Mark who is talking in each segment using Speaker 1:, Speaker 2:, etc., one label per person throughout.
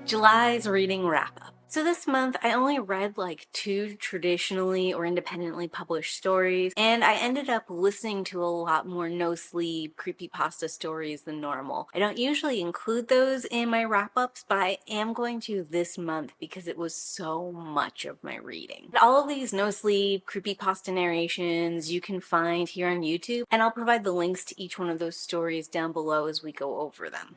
Speaker 1: July's reading wrap-up. So this month, I only read like 2 traditionally or independently published stories, and I ended up listening to a lot more no-sleep creepypasta stories than normal. I don't usually include those in my wrap-ups, but I am going to this month because it was so much of my reading. All of these no-sleep creepypasta narrations you can find here on YouTube, and I'll provide the links to each one of those stories down below as we go over them.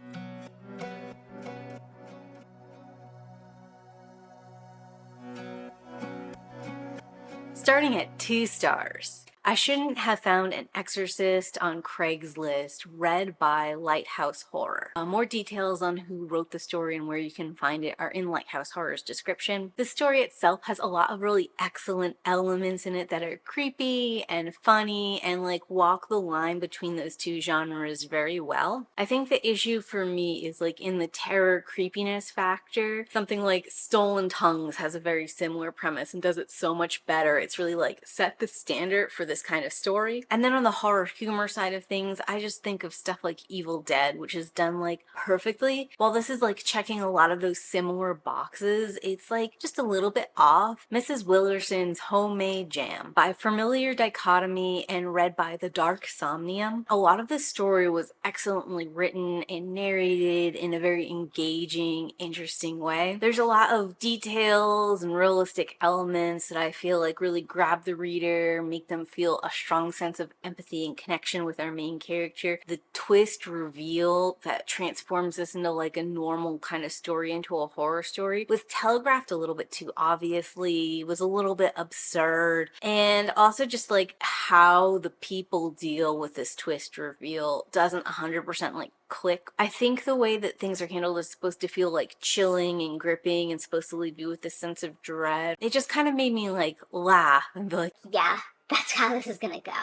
Speaker 1: Starting at 2 stars. I Shouldn't Have Found an Exorcist on Craigslist, read by Lighthouse Horror. More details on who wrote the story and where you can find it are in Lighthouse Horror's description. The story itself has a lot of really excellent elements in it that are creepy and funny and like walk the line between those two genres very well. I think the issue for me is like in the terror creepiness factor. Something like Stolen Tongues has a very similar premise and does it so much better. It's really like set the standard for this kind of story. And then on the horror humor side of things, I just think of stuff like Evil Dead, which is done like perfectly. While this is like checking a lot of those similar boxes, it's like just a little bit off. Mrs. Willerson's Homemade Jam by Familiar Dichotomy and read by The Dark Somnium. A lot of this story was excellently written and narrated in a very engaging, interesting way. There's a lot of details and realistic elements that I feel like really grab the reader, make them feel a strong sense of empathy and connection with our main character. The twist reveal that transforms this into like a normal kind of story into a horror story was telegraphed a little bit too obviously, was a little bit absurd, and also just like how the people deal with this twist reveal doesn't 100% like click. I think the way that things are handled is supposed to feel like chilling and gripping and supposed to leave you with this sense of dread. It just kind of made me like laugh and be like,
Speaker 2: yeah, that's how this is gonna go.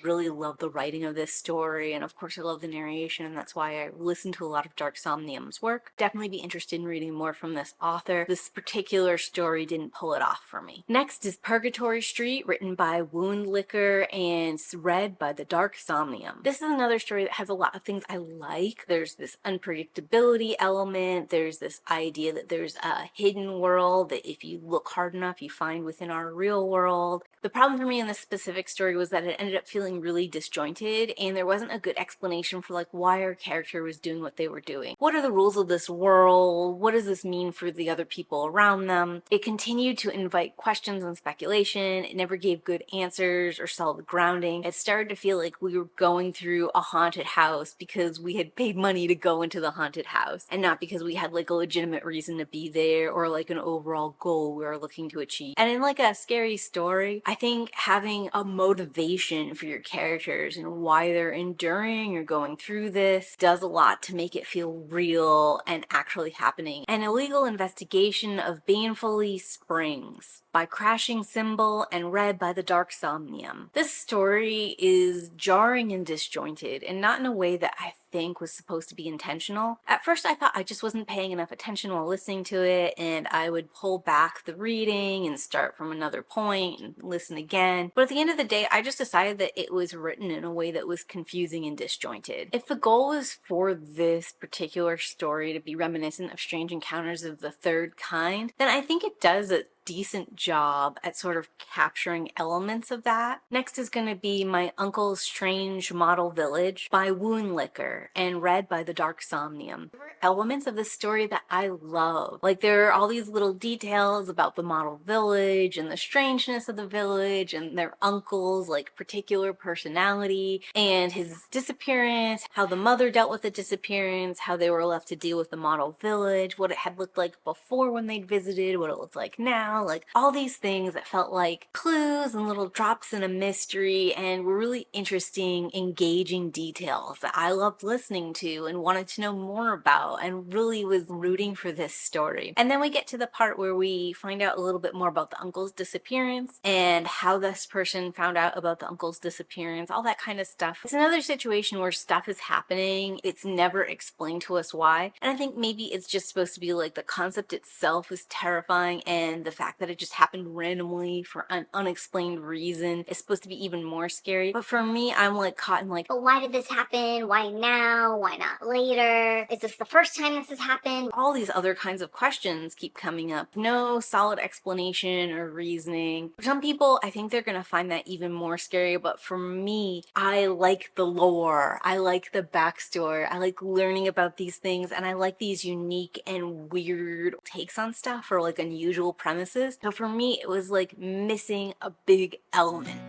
Speaker 1: Really love the writing of this story, and of course I love the narration, and that's why I listen to a lot of Dark Somnium's work. Definitely be interested in reading more from this author. This particular story didn't pull it off for me. Next is Purgatory Street, written by Wound Liquor and read by The Dark Somnium. This is another story that has a lot of things I like. There's this unpredictability element, there's this idea that there's a hidden world that if you look hard enough you find within our real world. The problem for me in this specific story was that it ended up feeling really disjointed, and there wasn't a good explanation for like why our character was doing what they were doing. What are the rules of this world? What does this mean for the other people around them? It continued to invite questions and speculation. It never gave good answers or solid grounding. It started to feel like we were going through a haunted house because we had paid money to go into the haunted house, and not because we had like a legitimate reason to be there or like an overall goal we were looking to achieve. And in like a scary story, I think having a motivation for your characters and why they're enduring or going through this does a lot to make it feel real and actually happening. An Illegal Investigation of Banefully Springs by Crashing Cymbal and read by The Dark Somnium. This story is jarring and disjointed, and not in a way that I think was supposed to be intentional. At first I thought I just wasn't paying enough attention while listening to it, and I would pull back the reading and start from another point and listen again. But at the end of the day, I just decided that it was written in a way that was confusing and disjointed. If the goal was for this particular story to be reminiscent of Strange Encounters of the Third Kind, then I think it does a decent job at sort of capturing elements of that. Next is going to be My Uncle's Strange Model Village by Wound Liquor and read by The Dark Somnium. There were elements of this story that I love. Like there are all these little details about the model village and the strangeness of the village and their uncle's like particular personality and his disappearance, how the mother dealt with the disappearance, how they were left to deal with the model village, what it had looked like before when they'd visited, what it looked like now. Like all these things that felt like clues and little drops in a mystery and were really interesting, engaging details that I loved listening to and wanted to know more about and really was rooting for this story. And then we get to the part where we find out a little bit more about the uncle's disappearance and how this person found out about the uncle's disappearance, all that kind of stuff. It's another situation where stuff is happening, it's never explained to us why, and I think maybe it's just supposed to be like the concept itself is terrifying and the fact fact that it just happened randomly for an unexplained reason is supposed to be even more scary. But for me, I'm like caught in like,
Speaker 2: But why did this happen? Why now? Why not later? Is this the first time this has happened?
Speaker 1: all these other kinds of questions keep coming up. No solid explanation or reasoning. For some people, I think they're gonna find that even more scary, but for me, I like the lore. I like the backstory. I like learning about these things, and I like these unique and weird takes on stuff or like unusual premises. So for me, it was like missing a big element.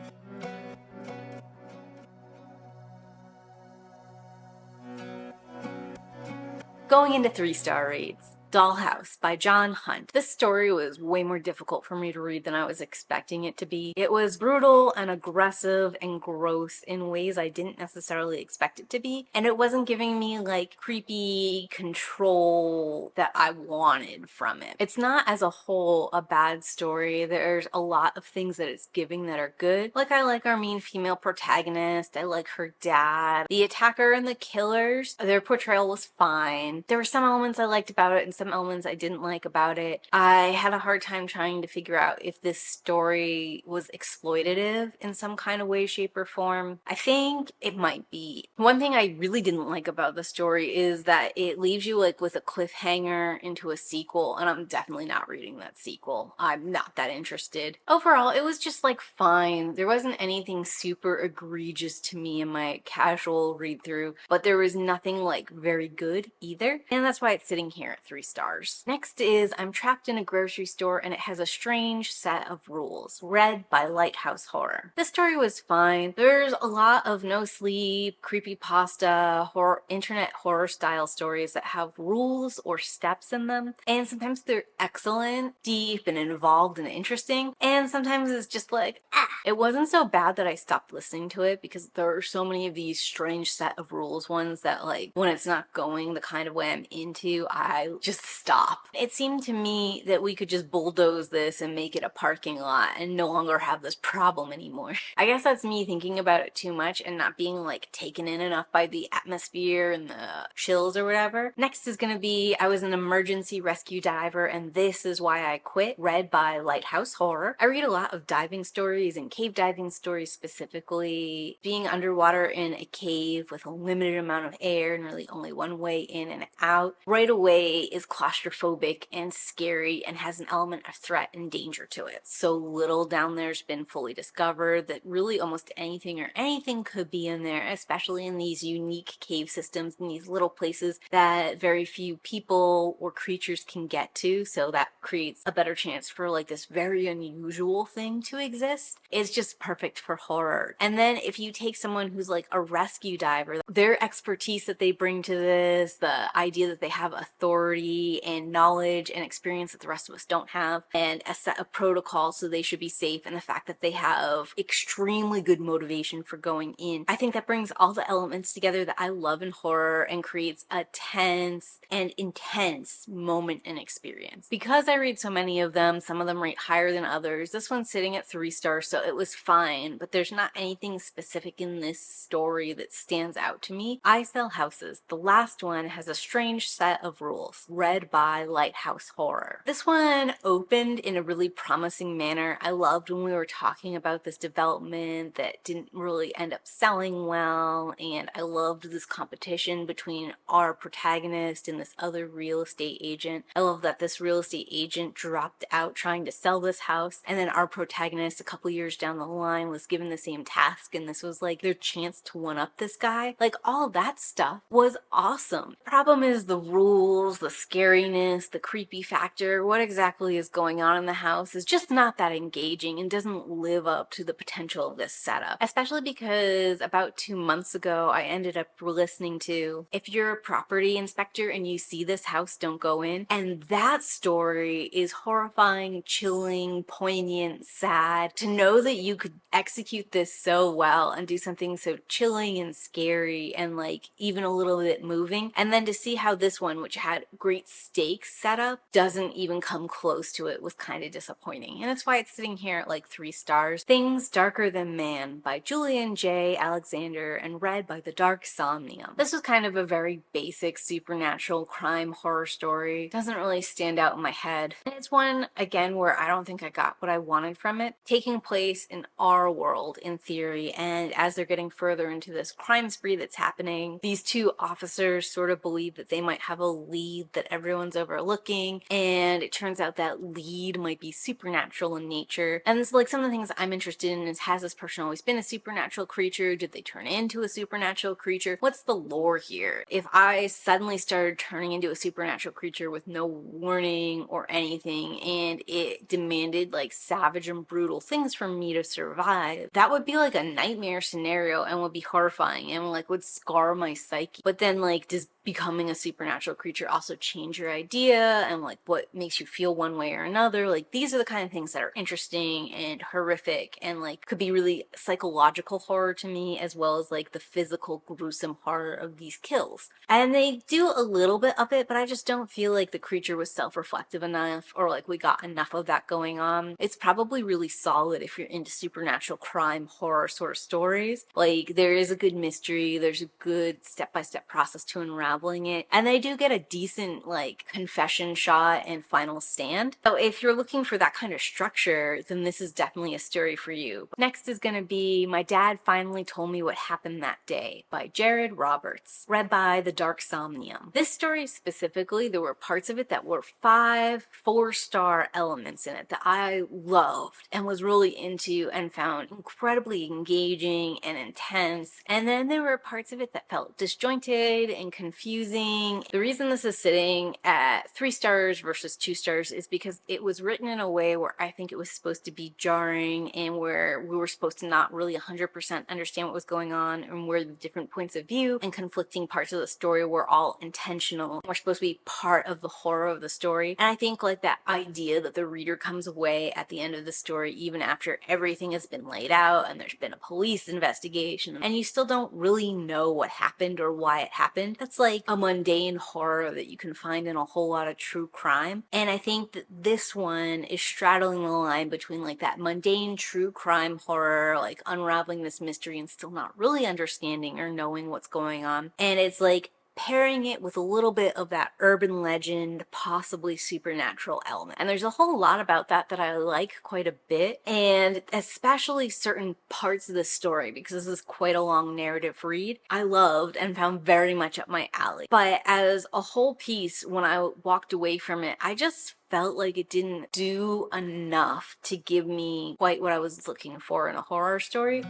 Speaker 1: Going into 3-star reads. Dollhouse by John Hunt. This story was way more difficult for me to read than I was expecting it to be. It was brutal and aggressive and gross in ways I didn't necessarily expect it to be, and it wasn't giving me like creepy control that I wanted from it. It's not as a whole a bad story. There's a lot of things that it's giving that are good. Like I like our main female protagonist, I like her dad. The attacker and the killers, their portrayal was fine. There were some elements I liked about it and some elements I didn't like about it. I had a hard time trying to figure out if this story was exploitative in some kind of way, shape, or form. I think it might be. One thing I really didn't like about the story is that it leaves you like with a cliffhanger into a sequel, and I'm definitely not reading that sequel. I'm not that interested. Overall, it was just like fine. There wasn't anything super egregious to me in my casual read through, but there was nothing like very good either, and that's why it's sitting here at 3 stars. Next is I'm Trapped in a Grocery Store and It Has a Strange Set of Rules, read by Lighthouse Horror. This story was fine. There's a lot of no sleep, creepypasta, horror, internet horror style stories that have rules or steps in them, and sometimes they're excellent, deep, and involved and interesting, and sometimes it's just like, It wasn't so bad that I stopped listening to it because there are so many of these strange set of rules ones that like when it's not going the kind of way I'm into, I just stop. It seemed to me that we could just bulldoze this and make it a parking lot and no longer have this problem anymore. I guess that's me thinking about it too much and not being like taken in enough by the atmosphere and the chills or whatever. Next is gonna be I Was an Emergency Rescue Diver and This Is Why I Quit, read by Lighthouse Horror. I read a lot of diving stories and cave diving stories specifically. Being underwater in a cave with a limited amount of air and really only one way in and out right away is claustrophobic and scary and has an element of threat and danger to it. So little down there's been fully discovered that really almost anything could be in there, especially in these unique cave systems in these little places that very few people or creatures can get to, so that creates a better chance for like this very unusual thing to exist. It's just perfect for horror. And then if you take someone who's like a rescue diver, their expertise that they bring to this, the idea that they have authority and knowledge and experience that the rest of us don't have, and a set of protocols so they should be safe, and the fact that they have extremely good motivation for going in. I think that brings all the elements together that I love in horror and creates a tense and intense moment and experience. Because I read so many of them, some of them rate higher than others, this one's sitting at 3 stars, so it was fine, but there's not anything specific in this story that stands out to me. I Sell Houses. The last one has a strange set of rules, read by Lighthouse Horror. This one opened in a really promising manner. I loved when we were talking about this development that didn't really end up selling well, and I loved this competition between our protagonist and this other real estate agent. I love that this real estate agent dropped out trying to sell this house, and then our protagonist a couple years down the line was given the same task, and this was like their chance to one-up this guy. Like all that stuff was awesome. Problem is the rules, the scariness, the creepy factor, what exactly is going on in the house is just not that engaging and doesn't live up to the potential of this setup. Especially because about 2 months ago, I ended up listening to If You're a Property Inspector and You See This House, Don't Go In. And that story is horrifying, chilling, poignant, sad. To know that you could execute this so well and do something so chilling and scary and like even a little bit moving, and then to see how this one, which had great stakes setup doesn't even come close to it was kind of disappointing. And that's why it's sitting here at like 3 stars. Things Darker Than Man by Julian J. Alexander and read by the Dark Somnium. This was kind of a very basic supernatural crime horror story. Doesn't really stand out in my head. And it's one, again, where I don't think I got what I wanted from it. Taking place in our world, in theory, and as they're getting further into this crime spree that's happening, these two officers sort of believe that they might have a lead that everyone's overlooking, and it turns out that lead might be supernatural in nature. And it's like some of the things I'm interested in is, has this person always been a supernatural creature? Did they turn into a supernatural creature? What's the lore here? If I suddenly started turning into a supernatural creature with no warning or anything, and it demanded like savage and brutal things from me to survive, that would be like a nightmare scenario and would be horrifying and like would scar my psyche. But then like, does becoming a supernatural creature also change your idea and like what makes you feel one way or another? Like, these are the kind of things that are interesting and horrific and like could be really psychological horror to me, as well as like the physical gruesome horror of these kills. And they do a little bit of it, but I just don't feel like the creature was self-reflective enough, or like we got enough of that going on. It's probably really solid if you're into supernatural crime horror sort of stories. Like, there is a good mystery, there's a good step-by-step process to unraveling it, and they do get a decent like confession shot and final stand. So if you're looking for that kind of structure, then this is definitely a story for you. Next is gonna be My Dad Finally Told Me What Happened That Day by Jared Roberts, read by the Dark Somnium. This story specifically, there were parts of it that were 5 4-star elements in it that I loved and was really into and found incredibly engaging and intense. And then there were parts of it that felt disjointed and confusing. The reason this is sitting at 3 stars versus 2 stars is because it was written in a way where I think it was supposed to be jarring, and where we were supposed to not really 100% understand what was going on, and where the different points of view and conflicting parts of the story were all intentional. We're supposed to be part of the horror of the story. And I think like that idea that the reader comes away at the end of the story, even after everything has been laid out and there's been a police investigation, and you still don't really know what happened or why it happened, that's like a mundane horror that you can find in a whole lot of true crime. And I think that this one is straddling the line between like that mundane true crime horror, like unraveling this mystery and still not really understanding or knowing what's going on, and it's like pairing it with a little bit of that urban legend, possibly supernatural element. And there's a whole lot about that that I like quite a bit, and especially certain parts of the story, because this is quite a long narrative read, I loved and found very much up my alley. But as a whole piece, when I walked away from it, I just felt like it didn't do enough to give me quite what I was looking for in a horror story.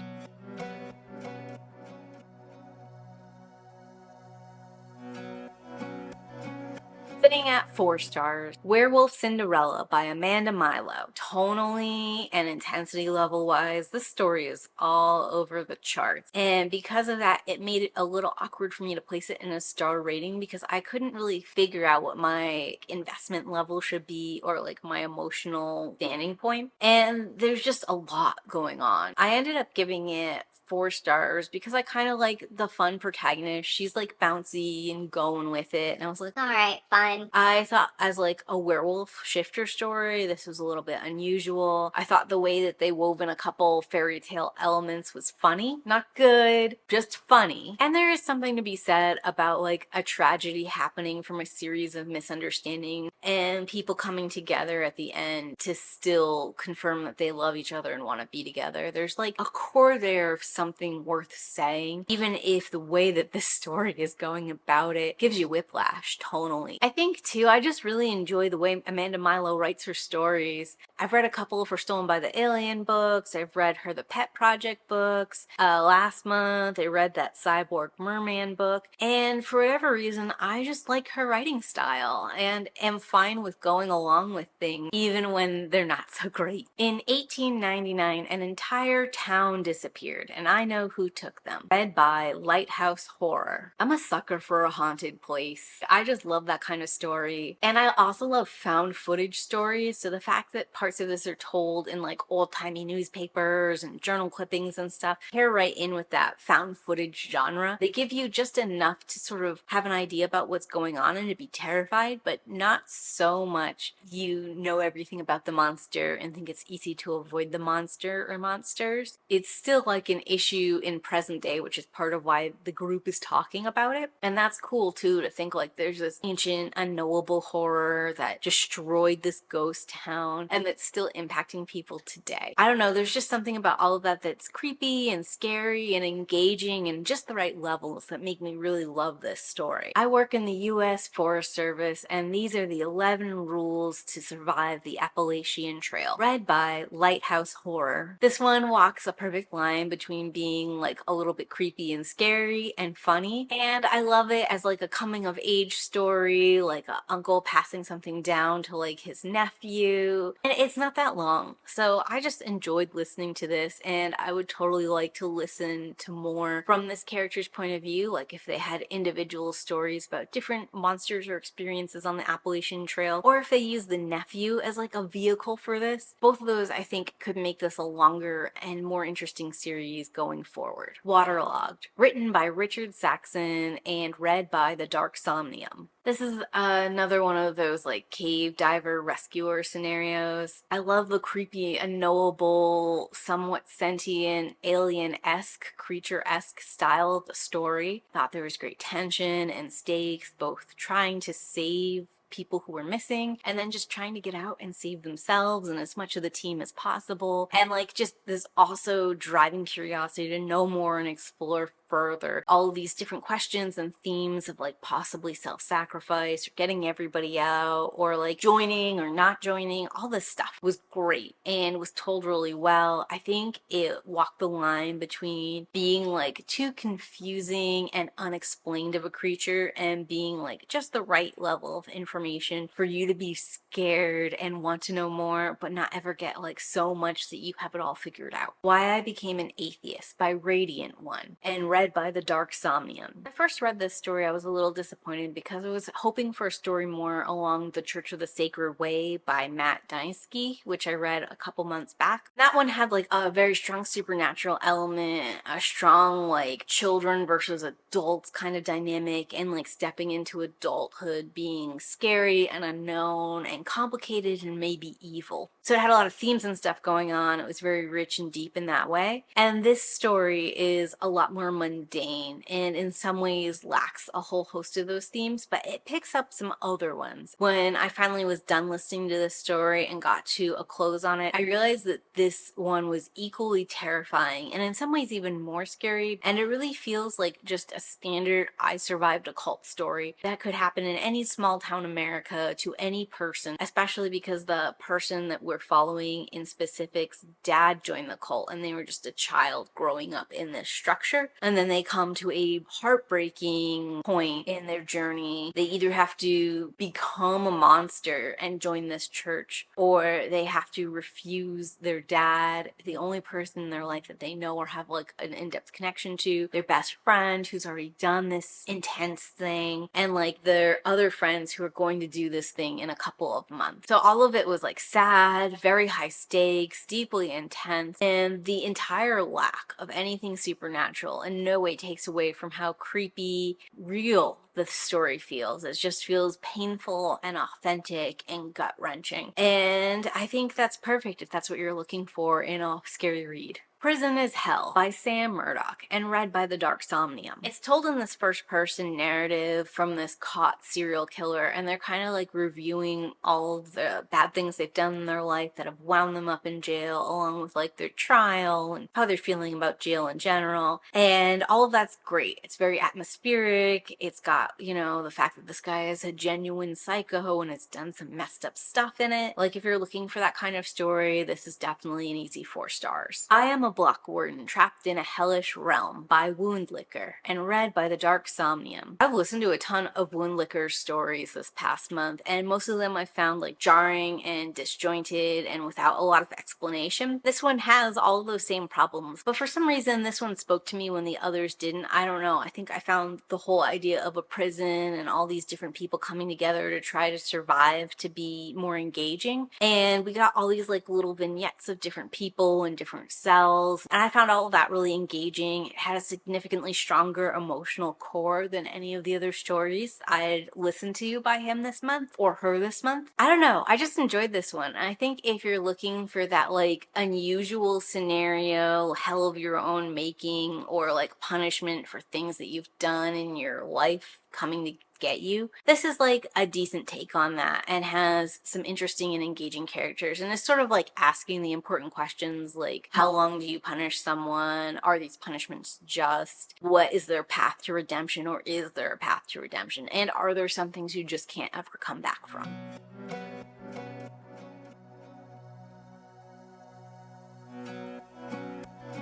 Speaker 1: Sitting at 4 stars, Werewolf Cinderella by Amanda Milo. Tonally and intensity level wise, this story is all over the charts. And because of that, it made it a little awkward for me to place it in a star rating, because I couldn't really figure out what my investment level should be, or like my emotional standing point. And there's just a lot going on. I ended up giving it 4 stars because I kind of like the fun protagonist. She's like bouncy and going with it, and I was like,
Speaker 2: All right, fine.
Speaker 1: I thought as like a werewolf shifter story, this was a little bit unusual. I thought the way that they wove in a couple fairy tale elements was funny. Not good, just funny. And there is something to be said about like a tragedy happening from a series of misunderstandings and people coming together at the end to still confirm that they love each other and want to be together. There's like a core there of something worth saying, even if the way that this story is going about it gives you whiplash tonally. I think too, I just really enjoy the way Amanda Milo writes her stories. I've read a couple of her Stolen by the Alien books. I've read her The Pet Project books. Last month I read that Cyborg Merman book, and for whatever reason I just like her writing style and am fine with going along with things even when they're not so great. In 1899, an entire town disappeared, and I know who took them. Read by Lighthouse Horror. I'm a sucker for a haunted place. I just love that kind of story. And I also love found footage stories, so the fact that parts of this are told in like old-timey newspapers and journal clippings and stuff pair right in with that found footage genre. They give you just enough to sort of have an idea about what's going on and to be terrified, but not so much you know everything about the monster and think it's easy to avoid the monster or monsters. It's still like an issue in present day, which is part of why the group is talking about it. And that's cool too, to think like there's this ancient unknowable horror that destroyed this ghost town and that's still impacting people today. I don't know, there's just something about all of that that's creepy and scary and engaging and just the right levels that make me really love this story. I work in the US Forest Service, and these are the 11 rules to survive the Appalachian Trail. Read by Lighthouse Horror. This one walks a perfect line between being like a little bit creepy and scary and funny, and I love it as like a coming of age story, like a uncle passing something down to like his nephew, and it's not that long, so I just enjoyed listening to this, and I would totally like to listen to more from this character's point of view, like if they had individual stories about different monsters or experiences on the Appalachian Trail, or if they use the nephew as like a vehicle for this. Both of those I think could make this a longer and more interesting series going forward. Waterlogged, written by Richard Saxon and read by The Dark Somnium. This is another one of those like cave diver rescuer scenarios. I love the creepy, unknowable, somewhat sentient, alien-esque, creature-esque style of the story. Thought there was great tension and stakes, both trying to save people who were missing and then just trying to get out and save themselves and as much of the team as possible, and like just this also driving curiosity to know more and explore further all of these different questions and themes of like possibly self-sacrifice or getting everybody out or like joining or not joining. All this stuff was great and was told really well. I think it walked the line between being like too confusing and unexplained of a creature and being like just the right level of information for you to be scared and want to know more but not ever get like so much that you have it all figured out. Why I Became an Atheist by Radiant One and read by The Dark Somnium. When I first read this story, I was a little disappointed because I was hoping for a story more along the Church of the Sacred Way by Matt Deinsky, which I read a couple months back. That one had like a very strong supernatural element, a strong like children versus adults kind of dynamic, and like stepping into adulthood being scary and unknown and complicated and maybe evil. So it had a lot of themes and stuff going on. It was very rich and deep in that way. And this story is a lot more mundane and in some ways lacks a whole host of those themes, but it picks up some other ones. When I finally was done listening to this story and got to a close on it, I realized that this one was equally terrifying and in some ways even more scary, and it really feels like just a standard I survived a cult story that could happen in any small town America to any person, especially because the person that we're following in specific's dad joined the cult and they were just a child growing up in this structure, and then they come to a heartbreaking point in their journey. They either have to become a monster and join this church, or they have to refuse their dad, the only person in their life that they know or have like an in-depth connection to, their best friend who's already done this intense thing, and like their other friends who are going to do this thing in a couple of months. So all of it was like sad, very high stakes, deeply intense, and the entire lack of anything supernatural in no way takes away from how creepy, real the story feels. It just feels painful and authentic and gut-wrenching. And I think that's perfect if that's what you're looking for in a scary read. Prison is Hell by Sam Murdoch and read by The Dark Somnium. It's told in this first-person narrative from this caught serial killer, and they're kind of like reviewing all of the bad things they've done in their life that have wound them up in jail, along with like their trial and how they're feeling about jail in general. And all of that's great. It's very atmospheric. It's got, you know, the fact that this guy is a genuine psycho and has done some messed up stuff in it. Like if you're looking for that kind of story, this is definitely an easy 4 stars. I Am a a block warden trapped in a hellish realm by Woundlicker, and read by the Dark Somnium. I've listened to a ton of Woundlicker stories this past month, and most of them I found like jarring and disjointed and without a lot of explanation. This one has all of those same problems, but for some reason this one spoke to me when the others didn't. I don't know. I think I found the whole idea of a prison and all these different people coming together to try to survive to be more engaging. And we got all these like little vignettes of different people and different cells, and I found all of that really engaging. It had a significantly stronger emotional core than any of the other stories I'd listened to by him this month, or her this month. I don't know, I just enjoyed this one. I think if you're looking for that like unusual scenario, hell of your own making, or like punishment for things that you've done in your life coming to get you, this is like a decent take on that and has some interesting and engaging characters, and it's sort of like asking the important questions like, how long do you punish someone? Are these punishments just? What is their path to redemption, or is there a path to redemption? And are there some things you just can't ever come back from?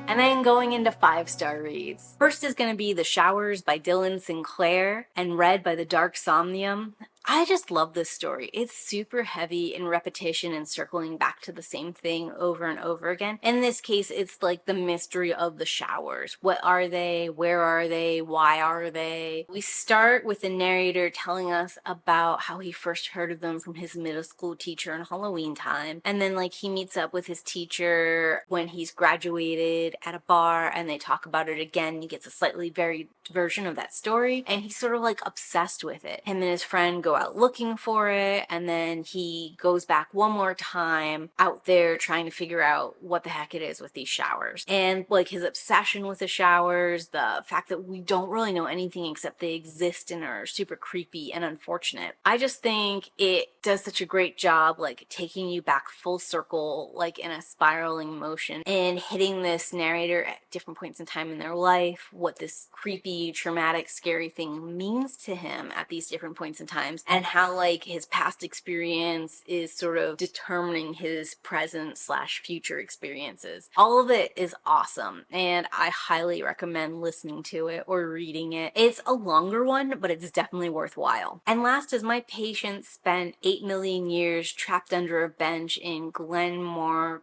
Speaker 1: And then going into 5-star reads. First is going to be The Showers by Dylan Sinclair and read by the Dark Somnium. I just love this story. It's super heavy in repetition and circling back to the same thing over and over again. In this case, it's like the mystery of the showers. What are they? Where are they? Why are they? We start with the narrator telling us about how he first heard of them from his middle school teacher on Halloween time. And then like he meets up with his teacher when he's graduated at a bar, and they talk about it again. He gets a slightly varied version of that story, and he's sort of like obsessed with it. Him and his friend go out looking for it, and then he goes back one more time out there trying to figure out what the heck it is with these showers. And like his obsession with the showers, the fact that we don't really know anything except they exist and are super creepy and unfortunate. I just think it does such a great job like taking you back full circle, like in a spiraling motion, and hitting this narrator at different points in time in their life, what this creepy, traumatic, scary thing means to him at these different points in times, and how like his past experience is sort of determining his present slash future experiences. All of it is awesome, and I highly recommend listening to it or reading it. It's a longer one, but it's definitely worthwhile. And last is My Patient Spent 8 Million Years Trapped Under a Bench in Glenmont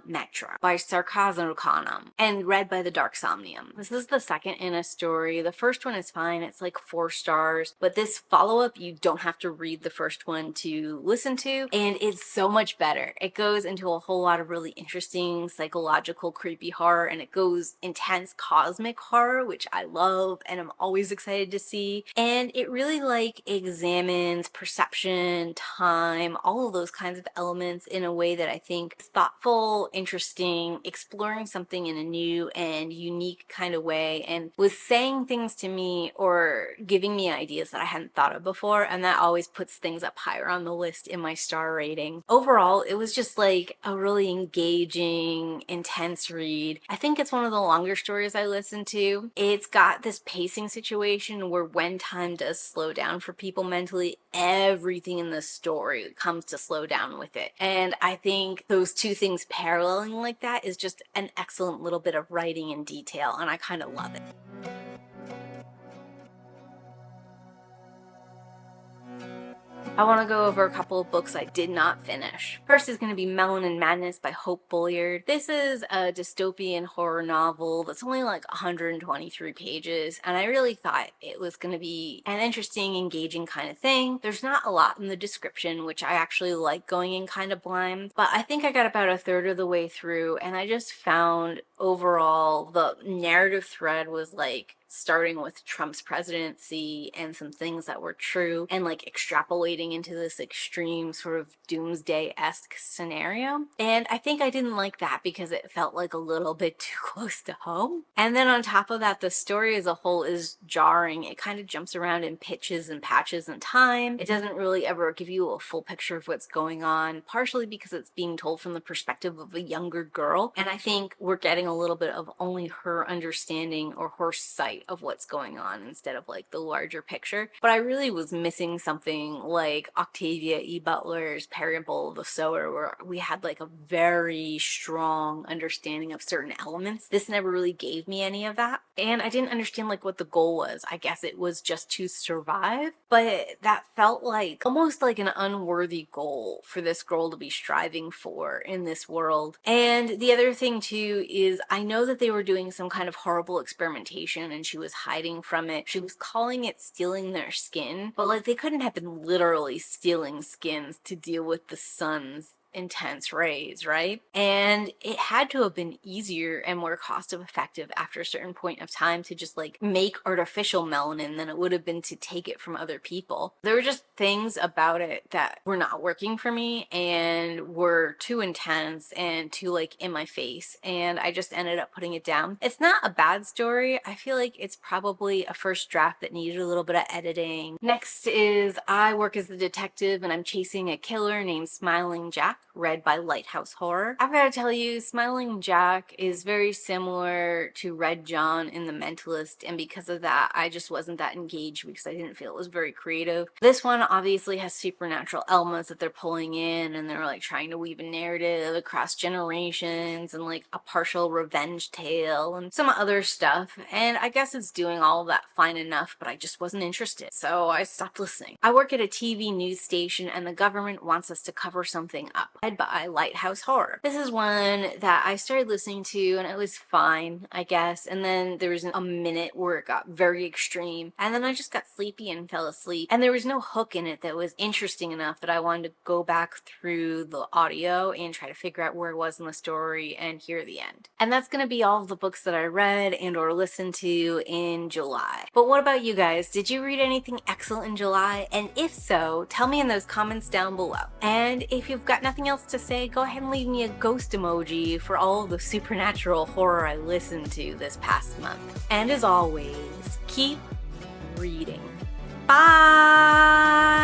Speaker 1: Metro by Sarkazan Khanum and read by the Dark Somnium. This is the second in a story. The first one is fine, it's like 4 stars, but this follow-up you don't have to read the first one to listen to, and it's so much better. It goes into a whole lot of really interesting psychological creepy horror, and it goes intense cosmic horror, which I love and I'm always excited to see. And it really like examines perception, time, all of those kinds of elements in a way that I think is thoughtful, interesting, exploring something in a new and unique kind of way, and was saying things to me or giving me ideas that I hadn't thought of before, and that always puts things up higher on the list in my star rating. Overall, it was just like a really engaging, intense read. I think it's one of the longer stories I listened to. It's got this pacing situation where when time does slow down for people mentally, everything in the story comes to slow down with it. And I think those two things paralleling like that is just an excellent little bit of writing and detail, and I kind of love it. I want to go over a couple of books I did not finish. First is going to be Melanin Madness by Hope Bulliard. This is a dystopian horror novel that's only like 123 pages, and I really thought it was going to be an interesting, engaging kind of thing. There's not a lot in the description, which I actually like going in kind of blind, but I think I got about a third of the way through, and I just found overall the narrative thread was like starting with Trump's presidency and some things that were true, and like extrapolating into this extreme sort of doomsday-esque scenario. And I think I didn't like that because it felt like a little bit too close to home. And then on top of that, the story as a whole is jarring. It kind of jumps around in pitches and patches in time. It doesn't really ever give you a full picture of what's going on, partially because it's being told from the perspective of a younger girl. And I think we're getting a little bit of only her understanding or her sight highlight of what's going on instead of like the larger picture. But I really was missing something like Octavia E. Butler's Parable of the Sower, where we had like a very strong understanding of certain elements. This never really gave me any of that. And I didn't understand like what the goal was. I guess it was just to survive, but that felt like almost like an unworthy goal for this girl to be striving for in this world. And the other thing too is I know that they were doing some kind of horrible experimentation and she was hiding from it. She was calling it stealing their skin, but like they couldn't have been literally stealing skins to deal with the sun's intense rays, right? And it had to have been easier and more cost effective after a certain point of time to just like make artificial melanin than it would have been to take it from other people. There were just things about it that were not working for me and were too intense and too like in my face, and I just ended up putting it down. It's not a bad story. I feel like it's probably a first draft that needed a little bit of editing. Next is I work as a detective and I'm chasing a killer named Smiling Jack, read by Lighthouse Horror. I've got to tell you, Smiling Jack is very similar to Red John in The Mentalist, and because of that, I just wasn't that engaged because I didn't feel it was very creative. This one obviously has supernatural elements that they're pulling in, and they're like trying to weave a narrative across generations and like a partial revenge tale and some other stuff, and I guess it's doing all of that fine enough, but I just wasn't interested, so I stopped listening. I work at a TV news station and the government wants us to cover something up, read by Lighthouse Horror. This is one that I started listening to and it was fine, I guess, and then there was a minute where it got very extreme, and then I just got sleepy and fell asleep, and there was no hook in it that was interesting enough that I wanted to go back through the audio and try to figure out where it was in the story and hear the end. And that's gonna be all of the books that I read and or listened to in July. But what about you guys? Did you read anything excellent in July? And if so, tell me in those comments down below. And if you've got nothing else to say, go ahead and leave me a ghost emoji for all of the supernatural horror I listened to this past month. And as always, keep reading. Bye!